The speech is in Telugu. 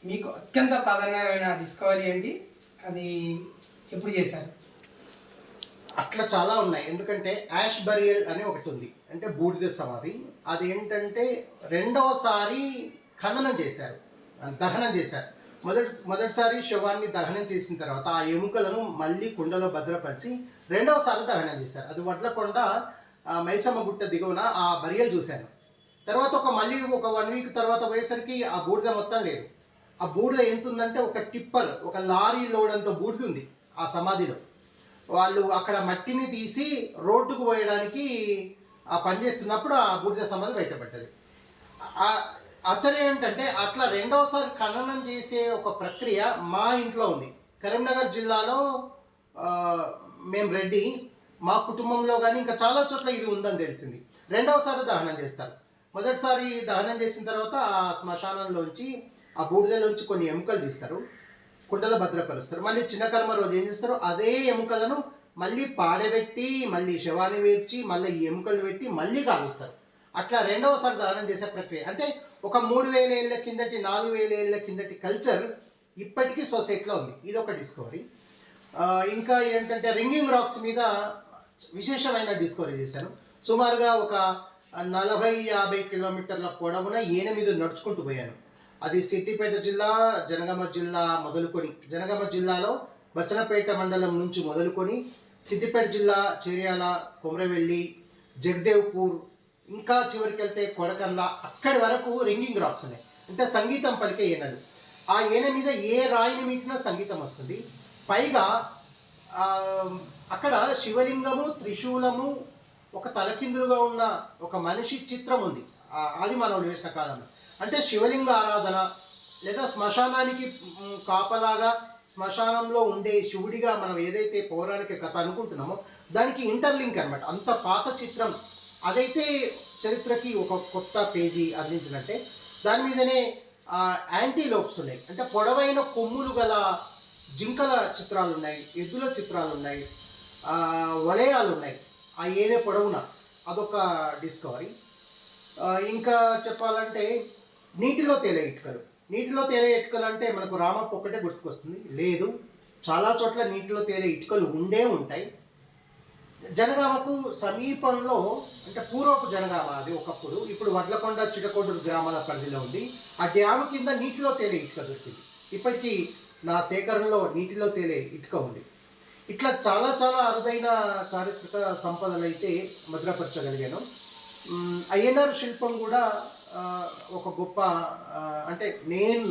మీకు అత్యంత ప్రాధాన్యమైన డిస్కవరీ ఏంటి? అది ఎప్పుడు చేశారు? అట్లా చాలా ఉన్నాయి. ఎందుకంటే యాష్ బరియల్ అని ఒకటి ఉంది, అంటే బూడిద సమాధి. అది ఏంటంటే రెండవసారి ఖననం చేశారు, దహనం చేశారు. మొదటిసారి శవాన్ని దహనం చేసిన తర్వాత ఆ ఎముకలను మళ్ళీ కుండలో భద్రపరిచి రెండవసారి దహనం చేశారు. అది వడ్లకొండ మైసమ్మ గుట్ట దిగువన ఆ బరియల్ చూశాను. తర్వాత మళ్ళీ ఒక 1 వీక్ తర్వాత పోయేసరికి ఆ బూడిద మొత్తం లేదు. ఆ బూడిద ఎంత ఉందంటే ఒక టిప్పర్, ఒక లారీ లోడ్ అంత బూడిద ఉంది ఆ సమాధిలో. వాళ్ళు అక్కడ మట్టిని తీసి రోడ్డుకు పోయడానికి ఆ పని చేస్తున్నప్పుడు ఆ బూడిద సమాధి బయటపడ్డది. ఆశ్చర్యం ఏంటంటే అట్లా రెండవసారి ఖననం చేసే ఒక ప్రక్రియ మా ఇంట్లో ఉంది. కరీంనగర్ జిల్లాలో మేము రెడ్డి, మా కుటుంబంలో కానీ ఇంకా చాలా చోట్ల ఇది ఉందని తెలిసింది. రెండవసారి దహనం చేస్తారు. మొదటిసారి దహనం చేసిన తర్వాత ఆ శ్మశానంలోంచి ఆ బూడిదలోంచి కొన్ని ఎముకలు తీస్తారు, కుండలో భద్రపరుస్తారు. మళ్ళీ చిన్న కర్మ రోజు ఏం చేస్తారు, అదే ఎముకలను మళ్ళీ పాడబెట్టి మళ్ళీ శవాన్ని వేర్చి మళ్ళీ ఈ ఎముకలు పెట్టి మళ్ళీ కాలుస్తారు. అట్లా రెండవసారి దహనం చేసే ప్రక్రియ. అంటే ఒక 3000 ఏళ్ళ కిందటి 4000 ఏళ్ళ కిందటి కల్చర్ ఇప్పటికీ సొసైటీలో ఉంది. ఇది ఒక డిస్కవరీ. ఇంకా ఏంటంటే రింగింగ్ రాక్స్ మీద విశేషమైన డిస్కవరీ చేశాను. సుమారుగా ఒక 40-50 కిలోమీటర్ల పొడవున ఏన మీద నడుచుకుంటూ పోయాను. అది సిద్దిపేట జిల్లా, జనగామ జిల్లా మొదలుకొని, జనగామ జిల్లాలో బచ్చనపేట మండలం నుంచి మొదలుకొని సిద్దిపేట జిల్లా చేర్యాల, కొమరవెల్లి, జగదేవ్పూర్, ఇంకా చివరికి వెళ్తే కొడకన్ల, అక్కడి వరకు రింగింగ్ రాక్స్ ఉన్నాయి. అంటే సంగీతం పలికే ఏనలు. ఆ ఏన మీద ఏ రాయిని మీటినా సంగీతం వస్తుంది. పైగా అక్కడ శివలింగము, త్రిశూలము, ఒక తలకిందులుగా ఉన్న ఒక మనిషి చిత్రం ఉంది ఆది మానవులు వేసిన కాలంలో. అంటే శివలింగ ఆరాధన లేదా శ్మశానానికి కాపలాగా శ్మశానంలో ఉండే శివుడిగా మనం ఏదైతే పౌరాణిక కథ అనుకుంటున్నామో దానికి ఇంటర్లింక్ అనమాట. అంత పాత చిత్రం అదైతే చరిత్రకి ఒక కొత్త పేజీ అందించినట్టే. దాని మీదనే యాంటీలోప్స్ ఉన్నాయి, అంటే పొడవైన కొమ్ములు గల జింకల చిత్రాలు ఉన్నాయి, ఎద్దుల చిత్రాలు ఉన్నాయి, వలయాలు ఉన్నాయి ఆ ఏనే పొడవున. అదొక డిస్కవరీ. ఇంకా చెప్పాలంటే నీటిలో తేలే ఇటుకలు. నీటిలో తేలే ఇటుకలు అంటే మనకు రామప్ప ఒక్కటే గుర్తుకొస్తుంది, లేదు, చాలా చోట్ల నీటిలో తేలే ఇటుకలు ఉంటాయి. జనగామకు సమీపంలో, అంటే పూర్వపు జనగామ అది ఒకప్పుడు, ఇప్పుడు వడ్లకొండ, చిటకోడూరు గ్రామాల పరిధిలో ఉంది. ఆ డ్యాము కింద నీటిలో తేలే ఇటుక దొరికింది. ఇప్పటికీ నా సేకరణలో నీటిలో తేలే ఇటుక ఉంది. ఇట్లా చాలా చాలా అరుదైన చారిత్రక సంపదలు అయితే భద్రపరచగలిగాను. అయ్యనారు శిల్పం కూడా ఒక గొప్ప, అంటే నేను